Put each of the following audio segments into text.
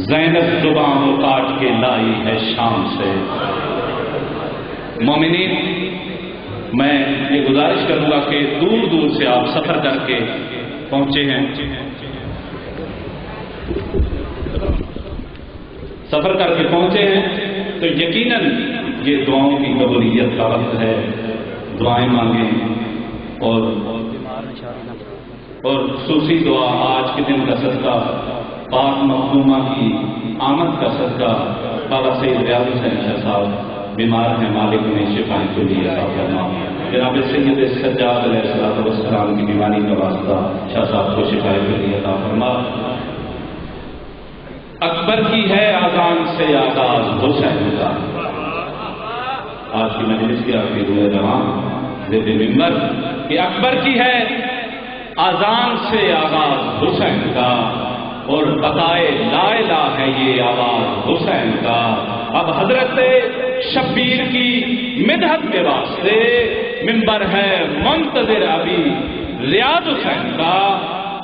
زینب زبان کو کاٹ کے لائی ہے شام سے۔ مومنین، میں یہ گزارش کروں گا کہ دور دور سے آپ سفر کر کے پہنچے ہیں، تو یقیناً یہ دعاؤں کی قبولیت کا وقت ہے۔ دعائیں مانگیں اور خصوصی دعا آج کے دن کا صدقہ، پاک مخدومہ کی آمد کا صدقہ، بابا سید ریاض حسین شاہ صاحب بیمار ہیں، مالک نے شفائیں کو لیے عطا فرما۔ جناب سید سجاد علیہ السلام کی بیماری کا واسطہ شاہ صاحب کو شفائیں کو لیے عطا فرما۔ اکبر کی ہے آذان سے آغاز حسین کا، آج کی مجلس کی آخری روح جوان زید منبر کہ اکبر کی ہے آذان سے آغاز حسین کا، اور بقائے لا الہ ہے یہ آواز حسین کا۔ اب حضرت شبیر کی مدحت کے واسطے منبر ہے منتظر ابھی ریاض حسین کا۔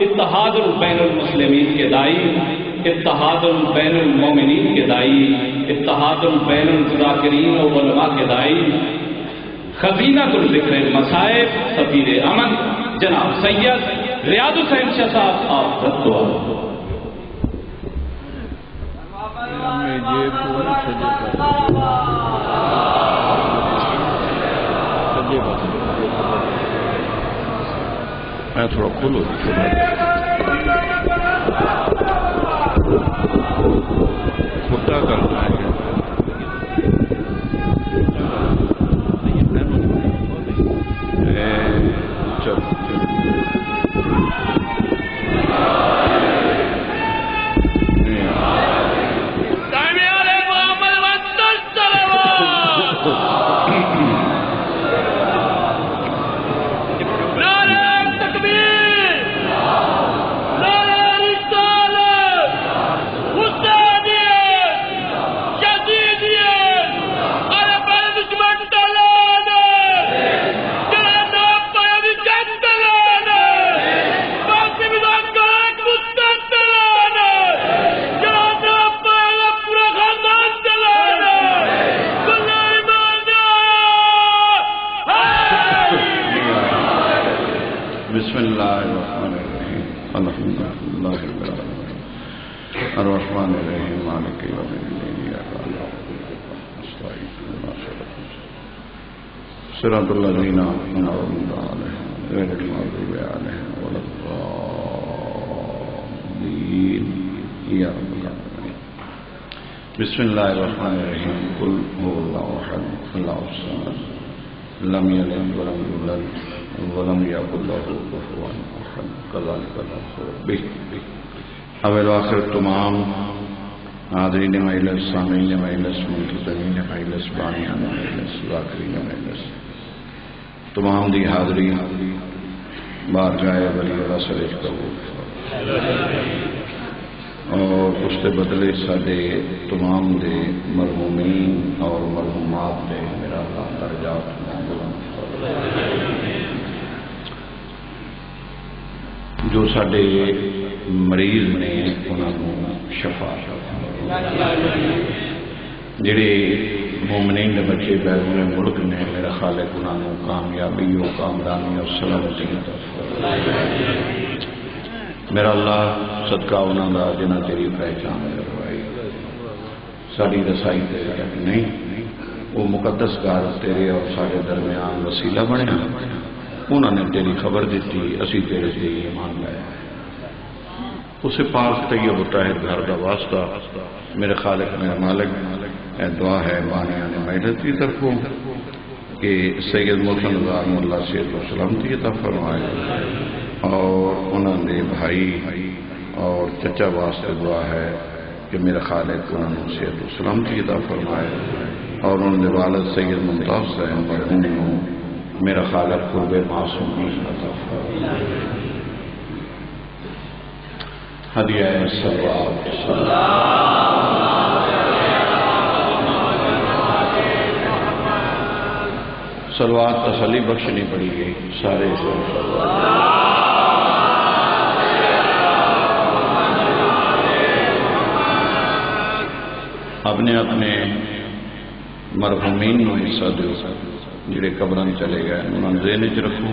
اتحاد البین المسلمین کے دائی، اتحاد البین المومنین کے دائی، اتحاد البین الذاکرین و علماء کے دائی، خزینۃ الذکر المصائب، سفیر امن جناب سید ریاض حسین شاہ صاحب آپ دعا۔ میں تھوڑا کھولو کھٹا کرنا ہے چلو الرحمن الرحیم مالک یوم الدین صراط الذین انعمت علیہم غیر المغضوب علیہم ولا الضالین یا رب العالمین۔ بسم اللہ الرحمن الرحیم قل هو اللہ احد اللہ الصمد لم یلد ولم یولد ولم یکن لہ کفوا احد کذالک نصر بہ۔ اول آخر تمام حاضرین مجلس، سامعین مجلس، منتظرین مجلس، بانیان مجلس، ذاکرین مجلس، تمام دی حاضری بارگاہ ولی اللہ صلی قبول اور اس کے بدلے سارے تمام دے مرحومین اور مرحومات دے میرا اللہ درجات جو سارے مریض نے انہوں نے شفا، جڑے مومنین دے بچے بیرون ملک نے میرا خالق انہوں نے کامیابی و کامرانی اور سلامتی عطا فرمائے۔ میرا اللہ صدقہ انہوں دا جنہ تیری پہچان کروائی، ساری رسائی تیرے تک نہیں، وہ مقدس گار تیرے اور سارے درمیان وسیلہ بنے، انہوں نے تیری خبر دیتی، اسی تیرے سے ایمان لائے۔ اسے پاک طیب و طاہر گھر کا واسطہ میرے خالق میرے مالک اے دعا ہے بانیان مجلس کی طرفوں کہ سید محسن رضوان اللہ صحت و سلامتی عطا فرمائے، اور انہوں نے بھائی اور چچا واسطے دعا ہے کہ میرے خالق انہوں نے صحت و سلامتی عطا فرمائے، اور انہوں نے والد سید ممتاز صاحب مرحوم کو میرا خالق قرب معصومی عطا فرمائے۔ ہدیہ صلوات صلوات تسلی بخشنی پڑی گئی سارے اپنے اپنے مرحومین کو حصہ دیو جڑے قبراں چلے گئے انہوں نے ذہن چ رکھو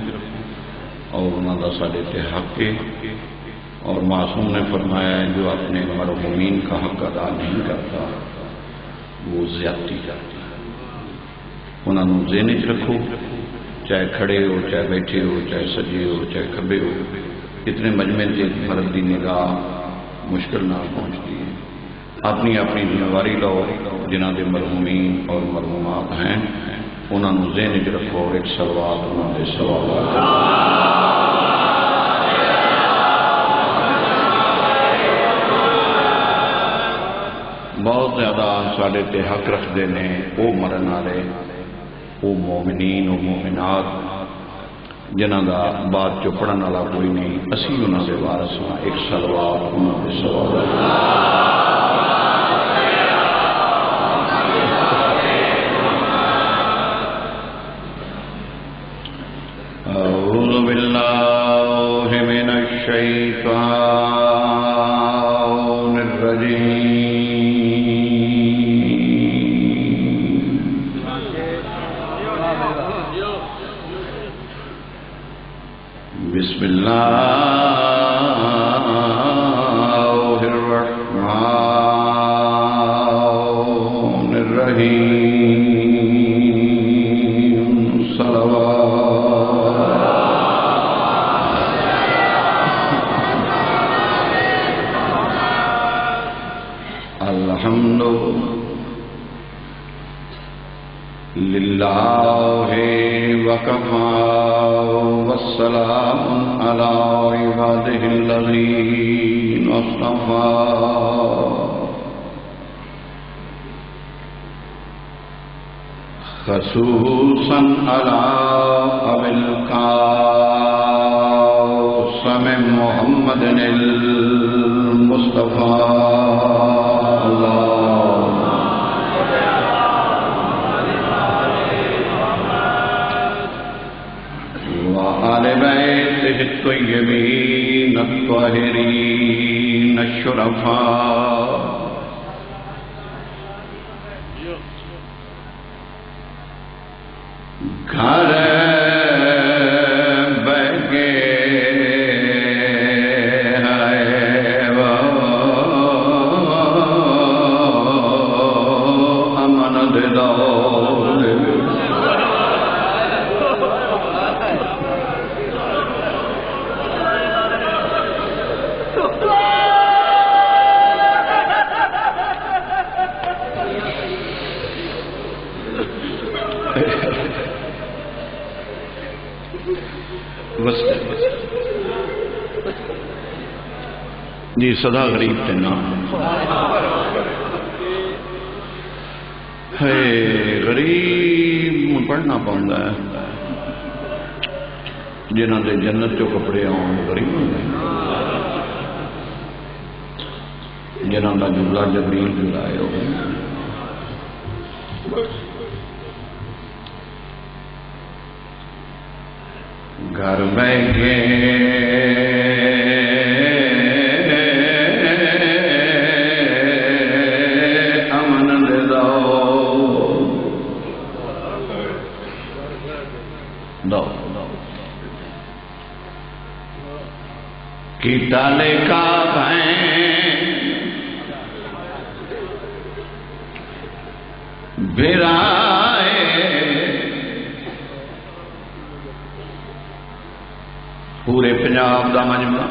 اور انہوں کا سارے تے حق ہے اور معصوم نے فرمایا ہے جو اپنے مرحومین کا حق ادا نہیں کرتا وہ زیادتی کرتا ہے انہوں نے ذہن چ رکھو چاہے کھڑے ہو چاہے بیٹھے ہو چاہے سجے ہو چاہے کھبے ہو اتنے مجمع سے مرد کی نگاہ مشکل نہ پہنچتی ہے اپنی اپنی ذمہ داری لو جنہ کے مرحومین اور مرحومات ہیں انہوں نے ذہن چ رکھو اور ایک سلوات انہوں نے سوال بہت زیادہ سارے تے حق رکھتے ہیں وہ مرن والے وہ مومنین و مومنات جنہ کا بعد چ پڑھن والا کوئی نہیں اسی انہوں کے وارث ہاں ایک سلوات انہوں نے سوال اعوذ باللہ من الشیطان الرجیم بسم اللہ الرحمن الرحیم صلوات الحمد للہ وکفا والسلام علی عبادہ الذین اصطفى خصوصا علی ابی القاسم محمد المصطفى وآل بیتہ الطیبین الطاہرین الشرفاء گھر بگے امن دو جی صدا غریب تے نام ہے غریب پڑھنا پاؤندا ہے جنہاں دے جنت چو کپڑے آن غریب ہوندے جنہاں دا جملہ جبریل جلائے ہو گھر بیٹھے امن دے دو کی ڈالے کا برائے پورے پنجاب دا مجمع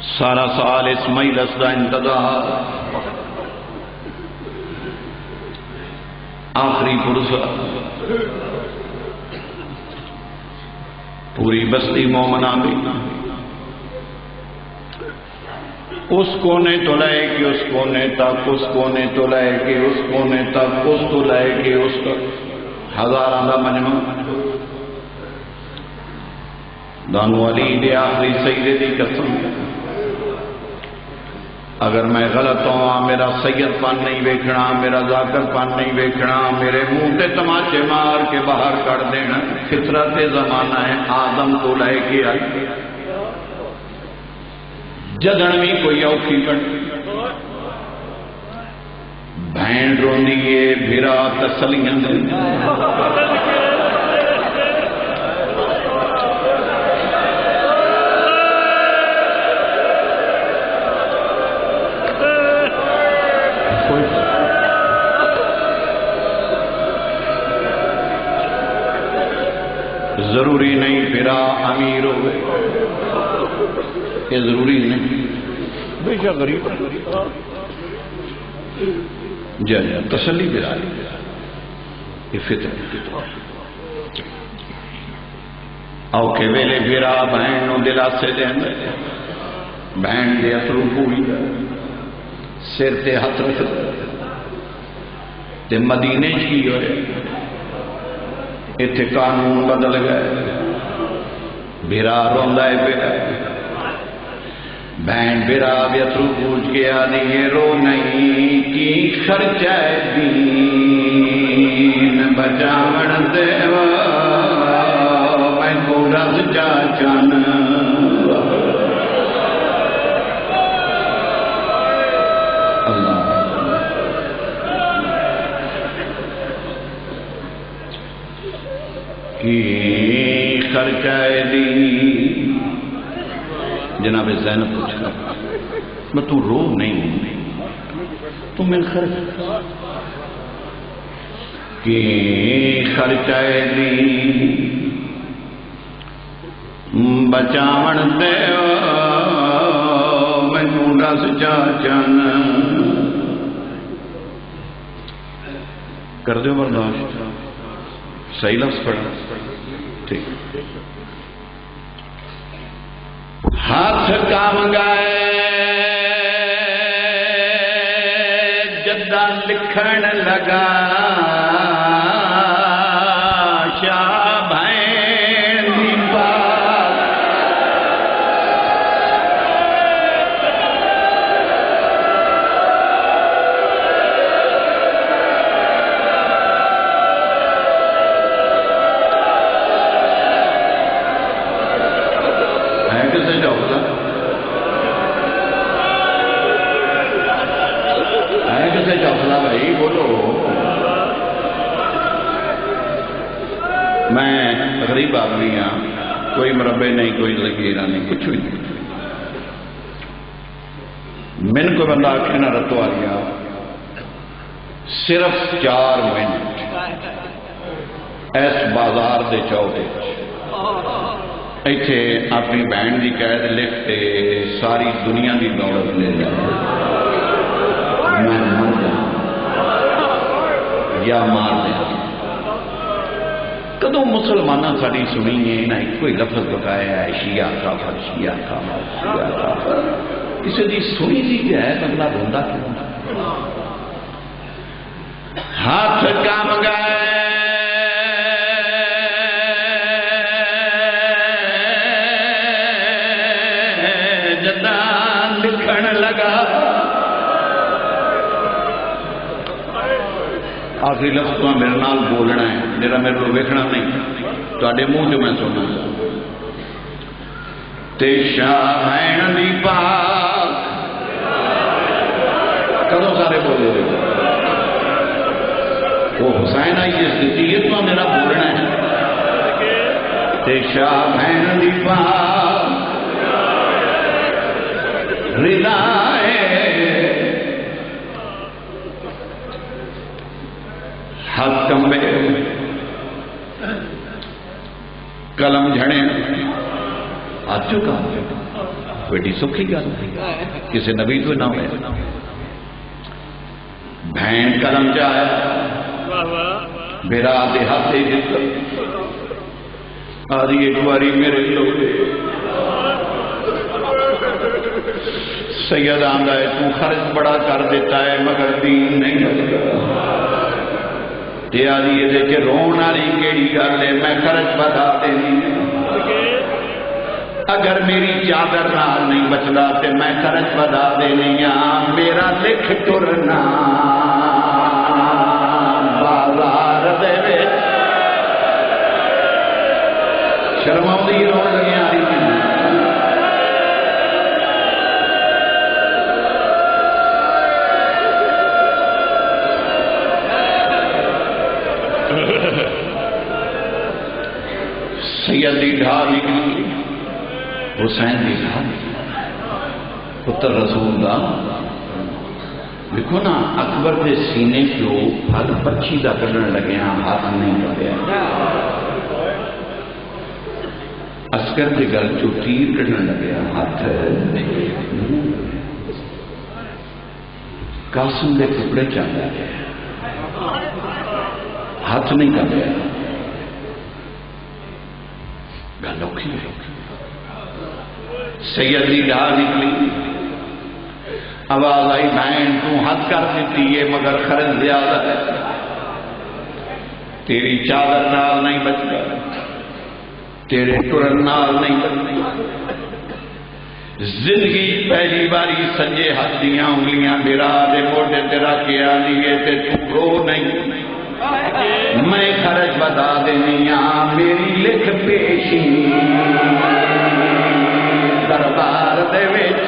سارا سال اسماعیل اس دا انتظار آخری فرصت پوری بستی مومنہ بھی اس کونے تو لائے کہ اس کونے تک اس کونے تو لائے کہ اس کونے تک اس تو لائے کہ اس تک ہزاراں دا مجمع دانو علی دے آخری سیدے دی قسم اگر میں غلط ہوں میرا سید پن نہیں ویکھنا میرا ذاکر پن نہیں ویکھنا میرے منہ تے تماچے مار کے باہر کر دینا فطرت زمانہ ہے آدم تو لے کے آئی جدن بھی کوئی اوکھی کر بہن روندی ہے بھرا تسلیاں دیندا ضروری نہیں پھرا امیر ہوئے، یہ ضروری نہیں، بے شک غریب جا جا تسلی پھرا لی، یہ فطر اوکھے ویلے پھرا بہن نو دلاسے دیندا، بہن دے اترو پوری سر تے ہاتھ رکھ تے مدینے کی ہوئے اتنے قانون بدل گئے، بھرا روندا ہے پیا، بہن بھرا بھی اترو پوچھ کے آدھی رو نہیں کی خرچہ دین بچاون دیوا میں کو رس جا چن خرچہ دی جناب زینب پوچھا میں تو رو نہیں تو میں خرچ کی خرچہ دی بچاون دے میں رس جا چن کر دو برداشت صحیح لفظ پڑھا ٹھیک ہاتھ کام گائے جدہ لکھن لگا شاہ بھین دی بات چوسلا بھائی بولو میں غریب آدمی ہاں کوئی مربع نہیں کوئی لکیرہ نہیں کچھ بھی نہیں من کو بندہ آکھے نہ رتو آ گیا صرف 4 منٹ اس بازار دے چوکے ایتھے اپنی بہن دی قید لکھتے ساری دنیا دی دولت لے جائے میں مر جاؤں یا مار دیں کدوں مسلمانہ ساری سنی ہے نہ کوئی لفظ بتایا ہے شیعہ کافر شیعہ کافر شیعہ کافر کسی دی سنی دی کہ ہے اگلا روندا کیوں ہاتھ کام گئے جدہ لکھن لگا آخری لفظ تو میرے نال بولنا ہے میرا میرے کو ویکھنا نہیں تو آڈے منہ جو میں سننا تے شاہ بھین دی پاک کدوں سارے بولے رہے وہ حسین آئی اس دیت تو میرا بولنا ہے تے شاہ بھین دی پاک رضا ہاتھ کمبے قلم جھڑے ہاتھ چکا بیٹی سکھی گل کسی نبی تو نہ ہوئے بہن قلم چاہیا میرا دے ہاتھ آدھی ایک باری میرے لوگ سید آمدہ ہے تو خرچ بڑا کر دیتا ہے مگر دین نہیں لگتا آدھی یہ دیکھے رون آلی کیڑی گل ہے میں خرچ بتا دینی اگر میری چادر نال نہیں بچدا تے میں خرچ بتا دینی میرا لکھ ٹرنا بازار دے وچ شرم آؤندی رون لگی آ رہی سید دی ڈھا نکلی، حسین دی ڈھا پتر رسول دا. دیکھو نا اکبر کے سینے چو پھل پچھی دا کڈن لگیا، ہاتھ نہیں کڈیا. عسکر کے گل چو تیر کڈن لگیا، ہاتھ. قاسم دے کپڑے چاہتا ہے، ہاتھ نہیں کڈیا. گل اوکھی. سید دی ڈھا نکلی، آواز آئی بہن تو حد کر دیتی ہے مگر خرچ زیادہ ہے، تیری چادر نال نہیں بچتا، تیرے ٹرن نال نہیں بچتا. زندگی پہلی باری سجے ہاتھ دیاں انگلیاں میرا دے موڈے تیرا کیا لیے تے تو رو نہیں. میں خرچ بتا دینی ہاں، میری لکھ پیشی دربار دے وچ.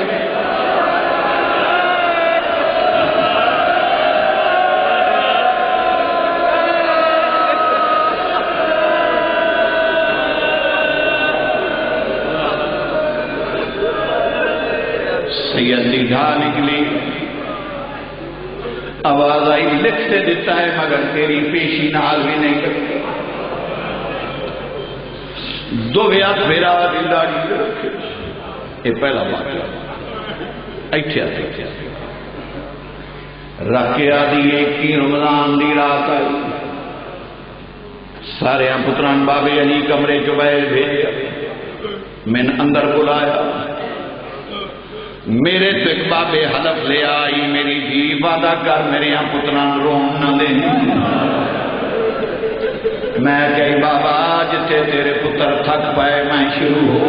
سید دی ڈھا نکلی، آواز آئی لکھ سے دیتا ہے مگر تیری پیشی نال بھی نہیں کرتا. دو ہاتھ پھیرا دی داڑھی رکھے. یہ پہلا واقعہ ایتھے آتے رکھے آدھی ایک کی رمضان دی رات آئی. سارے پتران بابے علی کمرے چ بیٹھ بھیجا، میں اندر بلایا. میرے تو ایک بابے حلف لے آئی، میری دھی وعدہ کر میرے یہاں پتران رون نہ دینی. میں کہی بابا جتے تیرے پتر تھک پائے میں شروع ہو.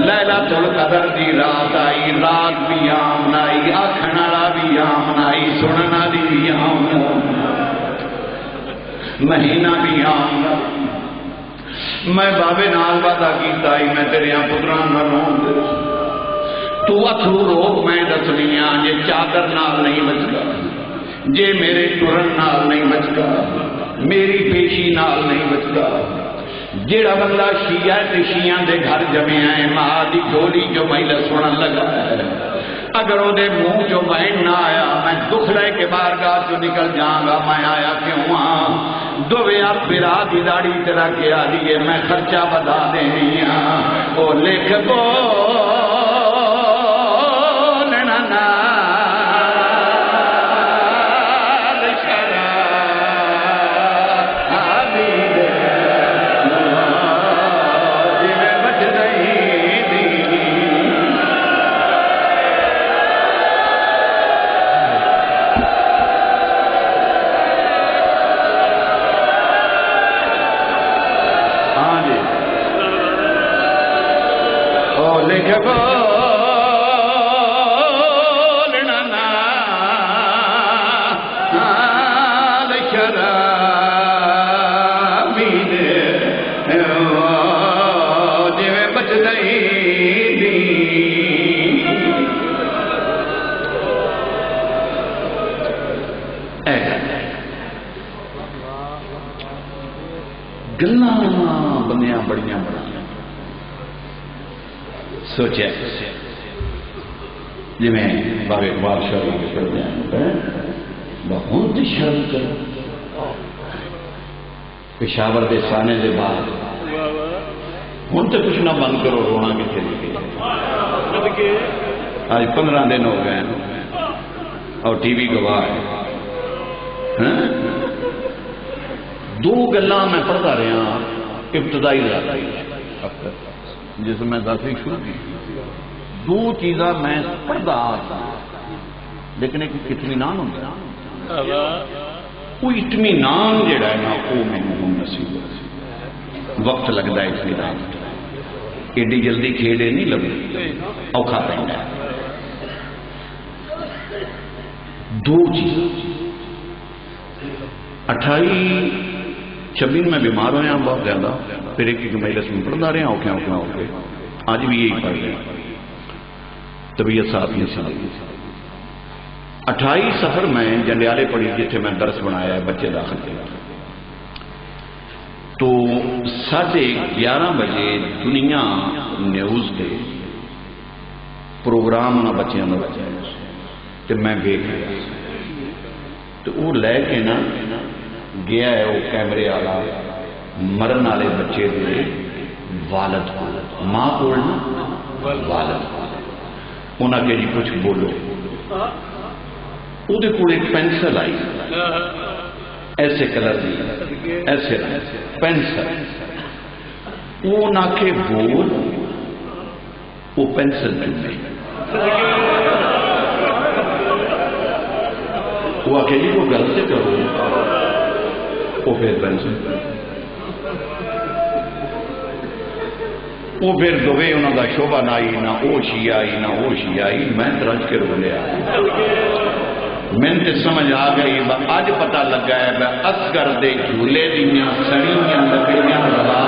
لیلۃ القدر دی رات آئی، رات بھی آمن آئی، آکھن والا بھی آمن آئی، سنن والی بھی آمن، مہینہ بھی آمن آئی. میں بابے نال وعدہ کیتا ہی میں تیرے یہاں پتران نہ رون دے. تو اتھرو روک میں دسنیاں جے چادر نال نہیں بچگا، جے میرے ٹرن نال نہیں بچگا، میری پیشی نال نہیں بچگا. جیڑا بندہ شیعہ تے شیعہ دے گھر جمے آئے، ماں دی گولی جو مہیلا سنن لگا ہے، اگر وہ دے منہ جو بہن نہ آیا میں دکھ لے کے بارگاہ جو نکل جاؤں گا. میں آیا کیوں ہاں؟ دو ہاتھ پھیرا دی داڑھی تیرا کیا دیے میں خرچہ بتا دینی ہاں. او لکھ بولنا نا گلاں بنیا بڑیاں بڑا سوچے جی میں بابے اقبال شرم کر دیا بہت شرم کر پشاور دے سانے دے بعد ہوں تو کچھ نہ بند کرو رونا کتنے آج 15 دن ہو گئے اور ٹی وی گواہ ہے. دو گلاں میں پڑھتا رہا ابتدائی جس میں دسویں شروع کی. دو چیزاں میں پڑھتا لیکن ایک اطمینان ہوتا، وہ اطمینان جڑا ہے نا وہ میں نصیب وقت لگتا ہے. اطمینان ایڈی جلدی کھیڑے نہیں لگتے، اوکھا پہنتا ہے. دو چیزیں 28-26 میں بیمار ہویا بہت زیادہ، پھر ایک مجلس میں پڑھتا رہا اوکھے اوکھے اوکھے. آج بھی یہی پڑھ رہے طبیعت ساتھ نہیں ساتھ. 28 سفر میں جنڈیالے پڑھی جتنے میں درس بنایا ہے بچے داخل کیا. تو 11:30 بجے دنیا نیوز کے پروگرام نہ بچیاں نہ بچائے تو میں دیکھ رہا تو وہ لے کے نا گیا ہے وہ کیمرے والا مرن والے بچے دے والد کو ماں کو والد انہاں کہ جی کچھ بولو وہ ایک پینسل آئی ایسے کلر دی ایسے پینسل وہ نہ کہ بول وہ پینسل چنے وہ آ کے جی وہ گل سے کرو وہ پھر پینسل وہ پھر دوے انہوں کا شوبہ نہ آئی نہ وہ شی آئی نہ وہ شی آئی میں درج کے رو لیا میں تے سمجھ آ گئی اج پتہ لگا ہے میں اصغر دے جھولے دیاں سڑیاں لکڑیاں روا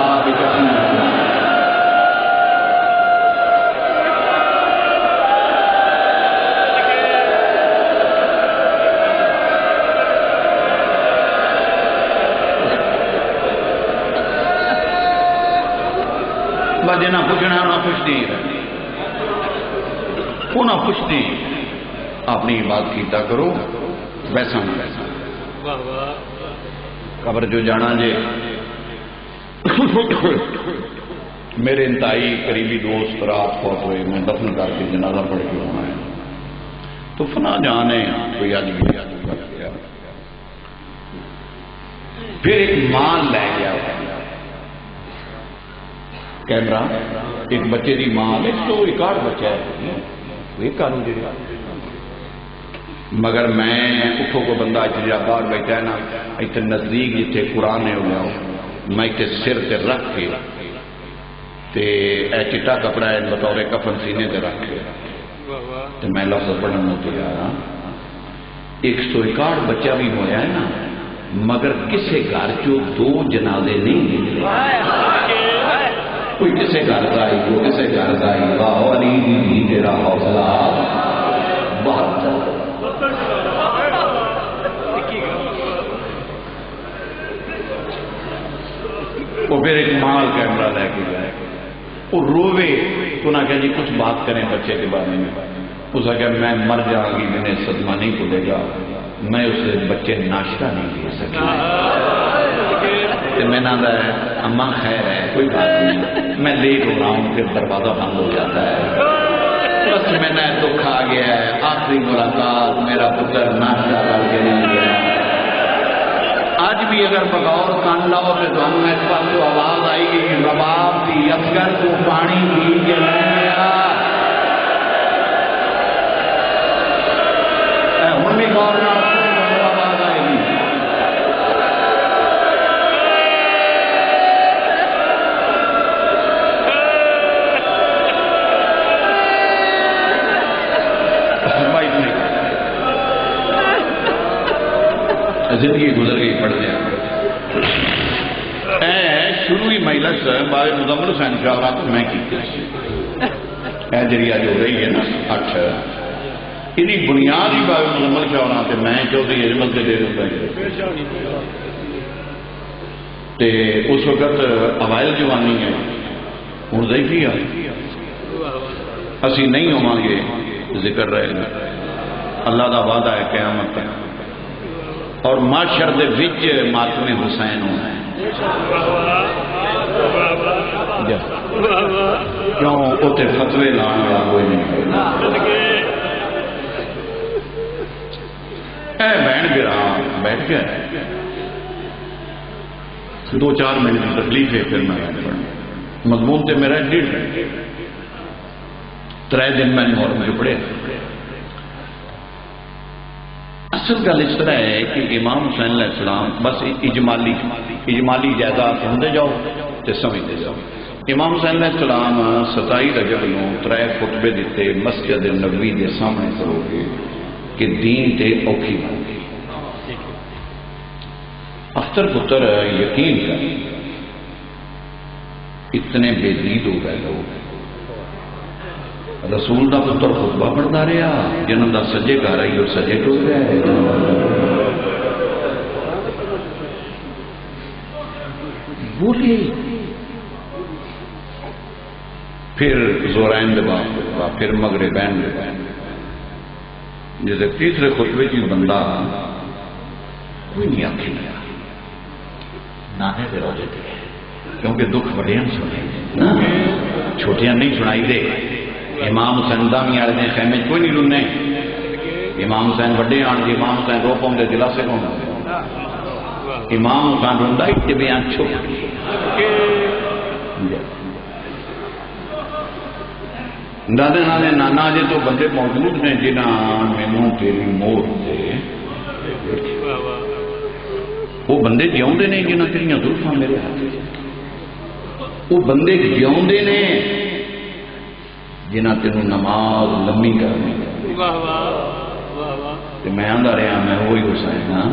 جنا پوچھنا انہیں پوچھتی انہیں پوچھتی اپنی بات کیتا کرو ویسا نہ ویسا قبر جو جانا جے میرے انتہائی قریبی دوست رات فوت ہوئے میں دفن کر کے جنازہ پڑھ کے ہونا ہے تو فنا جانے کوئی آج گیا پھر ایک ماں لے گیا کیمرہ ایک بچے دی ماں لے تو ایک آٹھ بچہ ہے ایک قانون جی مگر میں اٹھو کو بندہ اتنا باہر بیٹھا ہے نا اتنے نزدیک جتنے قرآن ہو گیا میں اتنے سر تے رکھ کے تے اے چٹا کپڑا ہے بطور کفن سینے تے رکھ کے تے میں لفظ پڑھن ہوتے جا رہا 161 بچہ بھی ہویا ہے نا مگر کسے گھر چو 2 جنازے نہیں نکلے کوئی کسے گھر کا آئی وہ کسے گھر کا آئی واہ علی دی تیرا حوصلہ بہت وہ پھر ایک مال کیمرہ لے کے گئے وہ روے تو نہ کہ جی کچھ بات کریں بچے کے بارے میں اس نے کہا میں مر جاؤں گی میں نے صدمہ نہیں کھلے گا میں اسے بچے ناشتہ نہیں دے سکتا میں نہ ہے اماں خیر ہے کوئی بات نہیں میں لیٹ ہو رہا ہوں پھر دروازہ بند ہو جاتا ہے بس میں نے دکھ آ گیا ہے آخری ملاقات میرا پتر ناشتہ کر کے نہیں گیا آج بھی اگر بغور کان لاؤ تو تمہیں اس پاس تو آواز آئے گی کہ رباب دی اصغر تو پانی پی کے نہیں گیا ہوں بھی غور نہ آواز آئے گی زندگی گزر گئی پڑھ دیا شروع ہی مجلس باب مزمل حسین شاہ رات میں کی جڑی اج ہو رہی ہے نا 8 انہی بنیاد ہی باب مزمل شاہ رات میں چودھری اجمل کے دے دیتا تے اس وقت اوائل جوانی ہے ہوں ضعیفی ہے اسی نہیں ہوں گے ذکر رہے گا اللہ دا وعدہ ہے قیامت تک اور معاشر دے وچ ماتم حسین ہونا ہے کیوں اتنے فتوے لان والا کوئی نہیں اے بہن گرا بیٹھ گیا 2-4 منٹ کی تکلیف ہے پھر میں پڑھنا مضمون تے میرا 1.5 گھنٹے 3 دن میں نے اور مجھے پڑھے اصل گل اس طرح ہے کہ امام حسین علیہ السلام بس اجمالی جائیداد سمجھتے جاؤ تو سمجھتے جاؤ امام حسین علیہ السلام 27 رجب نو 3 خطبے دیتے مسجد نبوی کے سامنے کرو گے کہ دین تے اوکھی بن گئی اختر پتر یقین کر اتنے بے دید ہو گئے لوگ رسول دا پتر خطبہ پڑھتا رہا جنہوں دا سجے گھر آئی اور سجے ٹوٹ گئے بولی پھر زورین دے بعد پھر مغربین دے بعد جیسے تیسرے خطبے کی بندہ کوئی نہیں آخی لیا نانے دے روزے تھے کیونکہ دکھ بڑیاں سنائی چھوٹیاں نہیں سنائی دے امام حسین دامی والے نے خیمے کوئی نہیں رننے امام حسین بڑے آن جی امام حسین رو پاؤں دے دلا سے کون امام حسین رندا ہی بیان چھپ دادے نانے نانا جی تو بندے موجود نے جنہاں مینوں تیری مور دے وہ بندے جیوندے نے جنہاں تیریاں زلفاں میرے ہاتھ وہ بندے جیوندے نے جنہاں تینوں نماز لمبی کرنی میں آندا رہا میں وہی حسین ہاں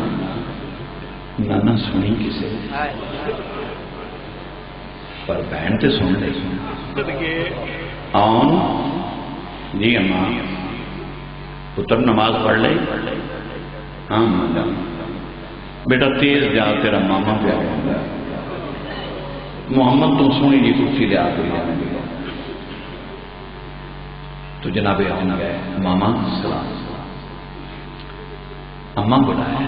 نانا سنی کسے پر بہن تے سن لے آن جی اماں پتر نماز پڑھ لے ہاں ماں بیٹا تیز جا تیرا ماما پہ آ محمد تم سونی جی کرسی لے آ کر جانے گا تو جناب آن گئے ماما سلام اماں بلایا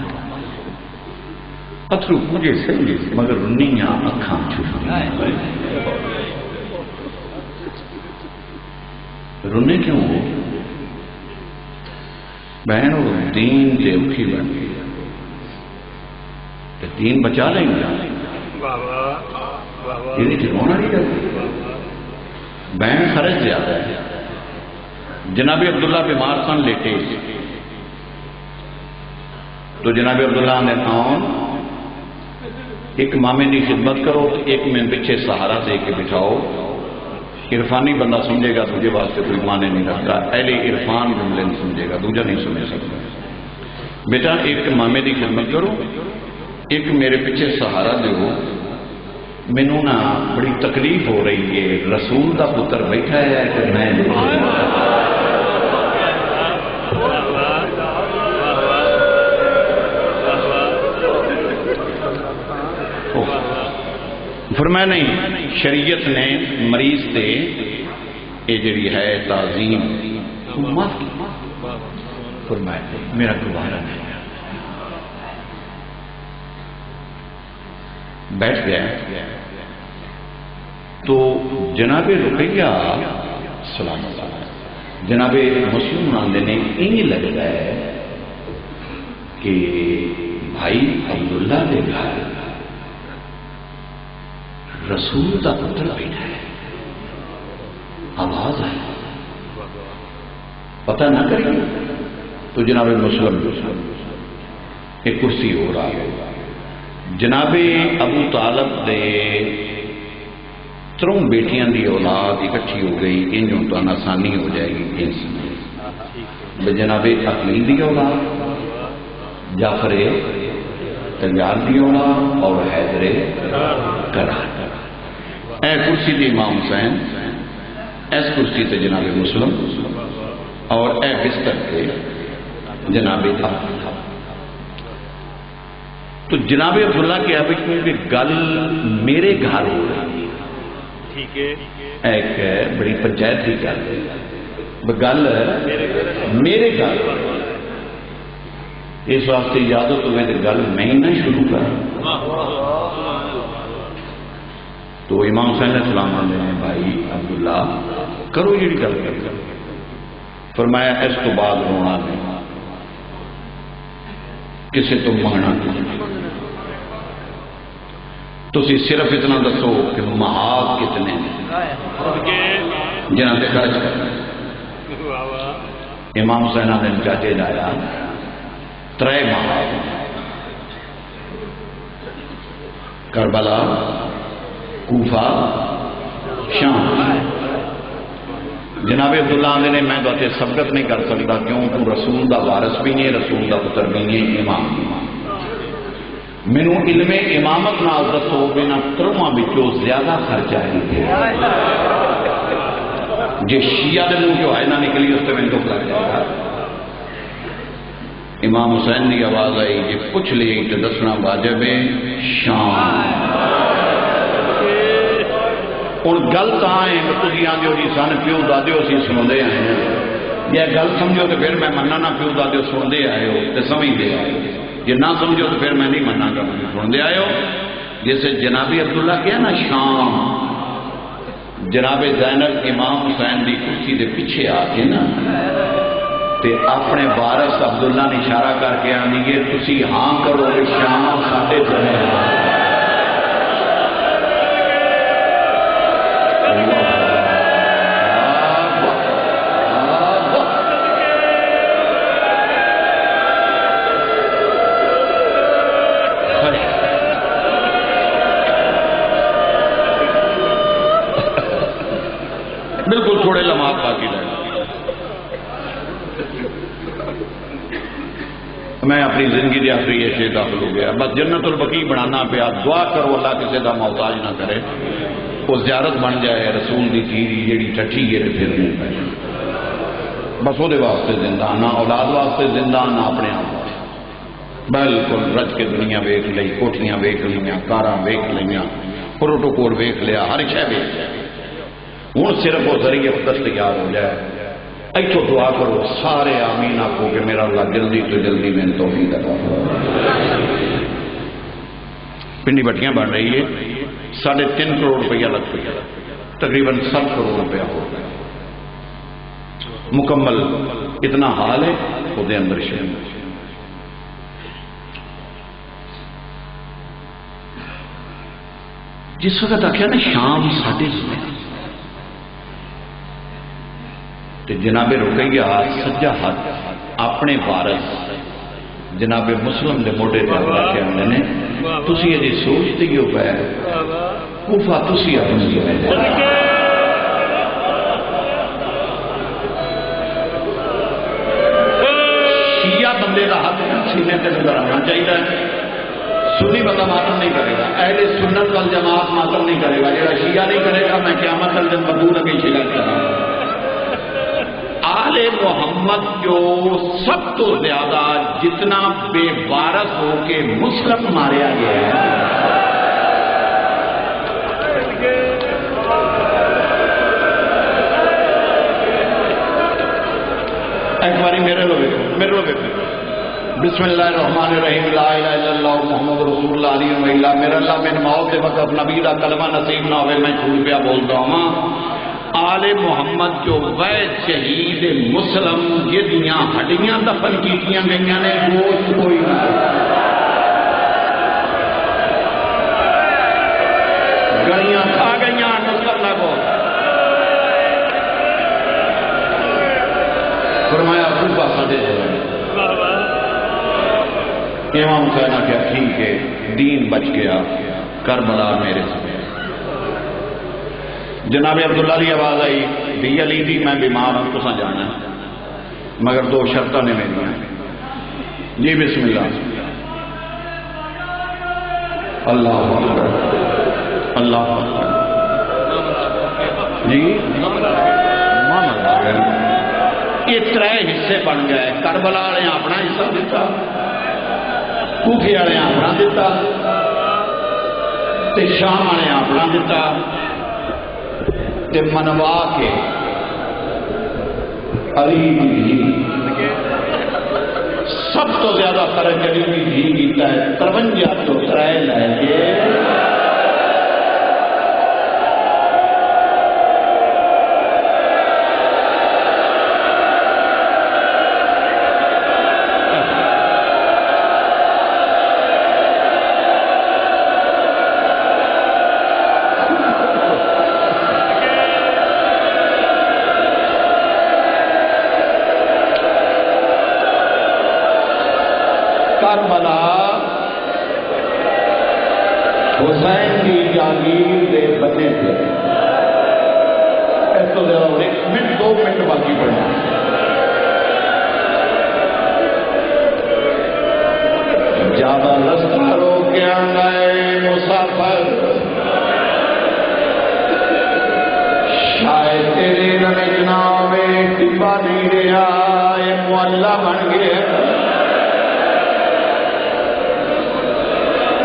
اترو مجھے صحیح مگر رنیاں اکھاں چھوٹی رونے کیوں ہو بہن وہ دین سے اوکھی بن گئی تو دین بچا لیں گے یہ رونا نہیں کرتی بہن خرچ زیادہ ہے جناب عبداللہ بیمار سن لیٹے تو جناب عبداللہ نے آن ایک مامے کی خدمت کرو ایک میں پیچھے سہارا دے کے بٹھاؤ عرفانی بندہ سمجھے گا تجھے واسطے کوئی معنی نہیں رکھتا اہل عرفان جملے نہیں سمجھے گا دوجا نہیں سمجھ سکتا بیٹا ایک مامے کی خدمت کرو ایک میرے پیچھے سہارا دو مینوں نا بڑی تکلیف ہو رہی ہے رسول دا پتر بیٹھا ہے کہ میں فرمایا نہیں شریعت نے مریض سے یہ جڑی ہے تعظیم معاف کی فرمایا میرا گوارا نہیں بیٹھ گیا تو جناب رقیہ سلام اللہ جناب مسلم آندے نے یہ لگ رہا ہے کہ بھائی عبداللہ نے گھر رسول کا پتر بیٹھا ہے آواز آئی پتہ نہ کریں تو جناب مسلم ایک کرسی ہو رہا ہے جناب ابو طالب دے تروں بیٹیاں دی اولاد اکٹھی ہو گئی انجوں تو آسانی ہو جائے گی اس جناب عقیل دی اولاد جعفر تیار دی اولاد اور حیدر کرار اے کرسی دی امام حسین اس کرسی تے جناب مسلم اور اے بستر کے جناب تو جناب عبداللہ کے ابھی کیونکہ گل میرے گھر ہو رہی ٹھیک ہے ایک بڑی پنچایت کی گل میرے گھر اس واسطے اجازت تمہیں گل میں ہی نہ شروع کر تو امام حسین علیہ السلام نے بھائی عبداللہ کرو یہ گل کر فرمایا اس تو بعد رونا نہیں کسی تو منگنا نہیں تو صرف اتنا دسو کہ محاذ کتنے جنہاں سے خرچ کرنا امام حسین نے جاجے لایا 3 محاذ کربلا کوفہ شام جناب عبداللہ نے میں تو سبقت نہیں کر سکتا کیوں تو رسول دا وارث بھی نہیں رسول دا پتر بھی نہیں امام مینوں علم امامت نال دسو بنا ترواں وچوں زیادہ خرچہ ہے جی شیعہ دے منہ جو ہے نہ نکلی اس سے میں دکھ لگ جائے گا امام حسین کی آواز آئی جی پوچھ لی تو دسنا واجب ہے شام ہوں گل تو ہے تھی آدھے ہو جی سن پیو دادے اسی سنتے آئے ہیں یا گل سمجھو تو پھر میں منا نہ پیو دادے سنتے آئے ہو تو سمجھتے آئے جی نہ سمجھو تو پھر میں نہیں منا گا سنتے آئے ہو جیسے جناب عبداللہ کیا نا شام جناب زینب امام حسین کی کرسی کے پیچھے آ کے نا تے اپنے وارث عبداللہ نے اشارہ کر کے آنی ہے تسی ہاں کرو گے شام ساڈے درمیان بالکل تھوڑے لمحات باقی رہ میں اپنی زندگی کے آخری ایسے داخل ہو گیا بس جنت البقیع بنانا پیا دعا کرو اللہ کسی کا محتاج نہ کرے وہ زیارت بن جائے رسول کی چیز جیڑی ٹٹھی ہے پھر نہیں پہ بس وہ واسطے زندہ نہ اولاد واسطے زندہ نہ اپنے آپ بالکل رج کے دنیا ویخ لی کوٹھیاں ویخ لیا کاراں ویخ لیا پروٹوکول ویخ لیا ہر شے ویخ لیا ہوں صرف وہ ذریعے دستیاب ہو جائے ایتھو دعا کرو سارے آمین آخو کہ میرا اللہ جلدی تو جلدی میں توفیق عطا فرمائے پنڈی بٹیاں بن رہی ہے 3.5 کروڑ روپیہ لگ پیا تقریباً 7 کروڑ روپیہ ہو گیا مکمل اتنا حال ہے وہ اندر شہر جس وقت آخیا نا شام 7:30 جناب رقیہ سجا ہاتھ اپنے وارث جناب مسلم کے موڈے پر رکھ کے آتے ہیں تسی یہ سوچتے ہی ہو پہ کوفہ تسی اپنی شیعہ بندے کا ہاتھ سینے سے نظر آنا چاہیے سنی بندہ ماتم نہیں کرے گا اہل سنت والجماعت ماتم نہیں کرے گا جہاں شیعہ نہیں کرے گا میں قیامت والے دن بدو لگی شکایت کروں آل محمد جو سب تو زیادہ جتنا بے وارث ہو کے مسلم ماریا گیا ہے ایک باری میرے لوگ بسم اللہ الرحمن الرحیم لا الہ الا اللہ محمد رسول اللہ علیہ وسلم میرا اللہ میں موت کے وقت نبی کا کلمہ نصیب نہ ہوئے میں چھوٹ پیا بولتا ہوں آل محمد جو وید شہید مسلم جدیاں ہڈیاں دفن کیتیاں گئیاں نے گوشت کوئی نہ گڑیاں کھا گئیاں نصر لگو فرمایا خوبہ سدے امام حسین کیا ٹھیک ہے دین بچ گیا کربلا میرے سے جناب عبداللہ کی آواز آئی بھی علی دی میں بیمار ہوں تساں جانا مگر 2 شرطیں نے میری جی بسم اللہ اللہ اکبر اللہ اکبر جی یہ 3 حصے بن گئے کربلا والے اپنا حصہ دیتا کوفے والے اپنا دیتا تے شام والے اپنا دیتا تے منوا کے علی بھی سب تو زیادہ فرق علی بھی کیتا ہے 53 تو 3 لے کے کربلا حسین کی جاگیر دے بنے تھے اس تو زیادہ 1 منٹ 2 منٹ باقی پڑنا جب رستہ روکے گئے مسافر شاید تیرے رنجنا میں ٹپا نہیں رہا یہ معلّہ بن گیا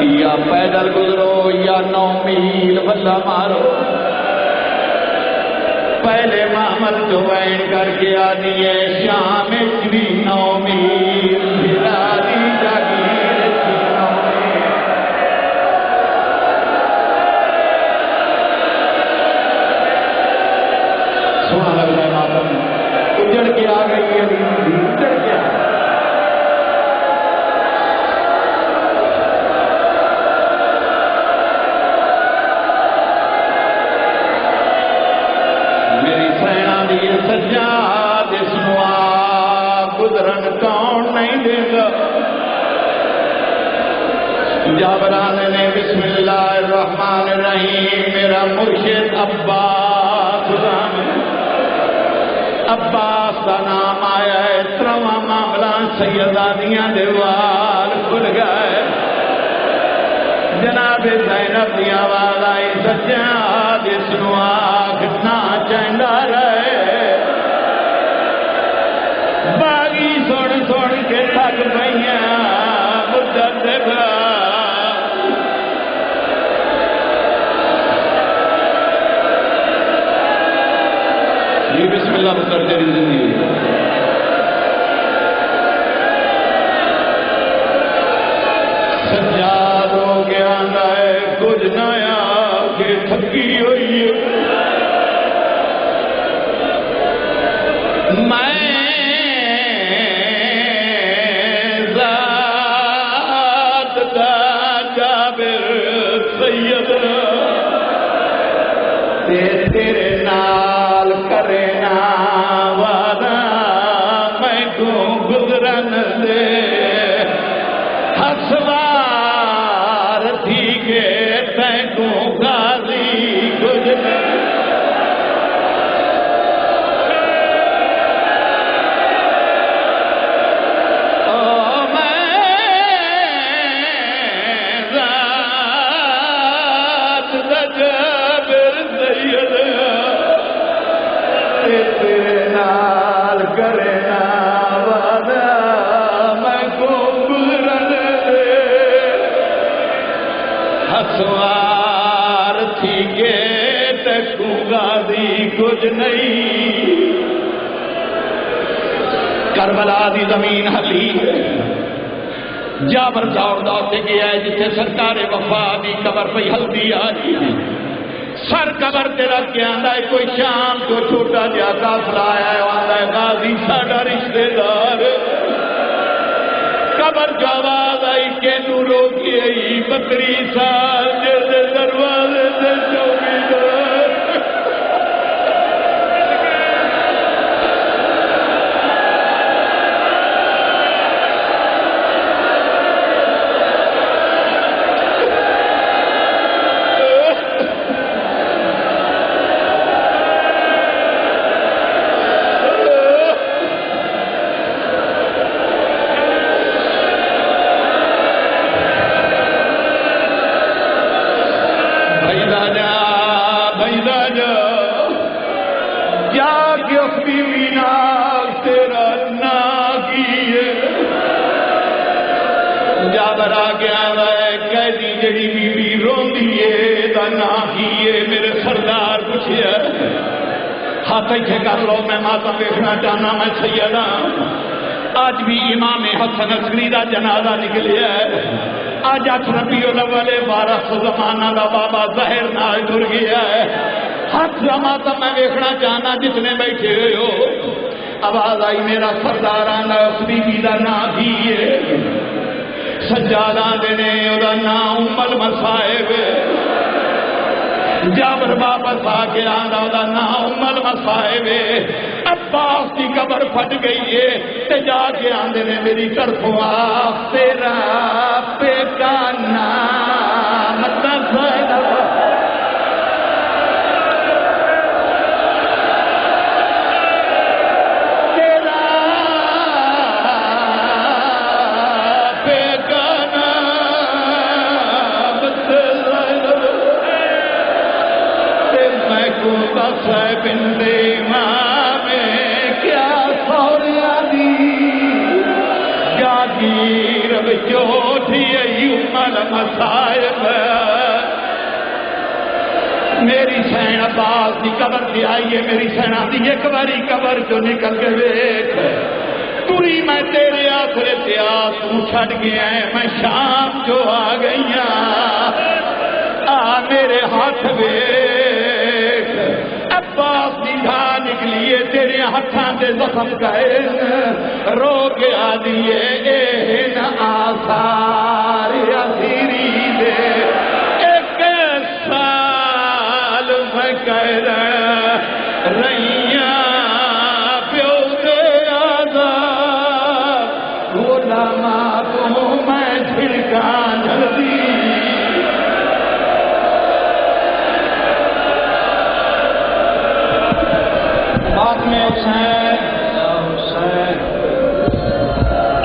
یا پیدل گزرو یا 9 میل بلا مارو پہلے محمد جو وین کر کے آدھی ہے شام بھی 9 میل بھراری جاگیر کی 9 میل سونا لگ رہا ہے ماتم اجڑ کے آ گئی ہے اجڑ کے آ گئی سجاد سنوا گزرن کون نہیں دے گا جابران نے بسم اللہ الرحمن الرحیم میرا مرشد عباس کا نام آیا ہے ترواں معاملہ سیدادیاں دیوال کھل گئے جناب زینب دی آواز آئی سجاد سنوا کتنا چہندا رہے باغی سن سن کے تھک پئیاں مدت دے جی بسم اللہ پتر تیری زندگی سجاد ہو گیا ہے کچھ نیا کہ تھکی ہوئی ہے میں ذات دا جابر سید تیرے نال کرے نا وعدہ میں کو گزرن دے ہسوار تھی کے تیں کو غازی گزرن سوار تھی گے تکو غازی کچھ نہیں کربلا دی زمین ہلی جابر دوڑ دوڑ کے گیا ہے جسے سرکار وفا دی قبر پہ ہلدی آئی سر قبر تے رکھ کے آندا ہے کوئی شام کو چھوٹا جہا قافلہ آیا ہے آندا ہے غازی ساڈا رشتے دار قبر جو آواز آئی کہ نو روکی آئی 32 سال جیسے دروازے سے چوکیدار جابر آ گیا ہے قیدی جڑی بی بی روندی ہے دا نا کیے میرے سردار پوچھیا ہاتھ ایتھے کر لو میں ماتم ویکھنا چاہنا میں سیدہ آج بھی امام حسن عسکری دا جنازہ نکلیا ہے آج 8 ربیع الاول 1200 زمانہ دا بابا ظاہر نال ٹر گیا ہے ہاتھ دا ماتم میں ویکھنا چاہنا جتنے بیٹھے ہوئے ہو آواز آئی میرا سردار آنا اس بی بی دا نا کیے سجادہ دینے ادا نام المصائب جابر واپس آ کے آندا ادا نام المصائب عباس کی قبر پھٹ گئی ہے تے جا کے آندے نے میری طرفوں آ تیرا بیٹا نام تزید بند امام کیا سوریا دی جاگیر بچوٹھی ایوم المصائب میری سین عباس دی قبر سے آئیے، میری سینا دی ایک باری قبر جو نکل کے ویکھ تری میں تیرے آخر تیا تو چھڑ گیا ہے، میں شام جو آ گئی میرے ہاتھ ویکھ عباس دی دھا نکلیے تیرے ہاتھاں دے زخم گئے رو کے آ دیے اے آثار اثیری دے ایک سال میں کہہ رہیاں پیو دے آزاد غلاماں کو میں جھڑکا جلدی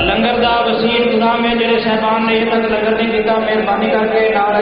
لنگر دا وسیع انتظام ہے جڑے صاحبان نے یہ تک لنگر نہیں دیتا، مہربانی کر کے نعرہ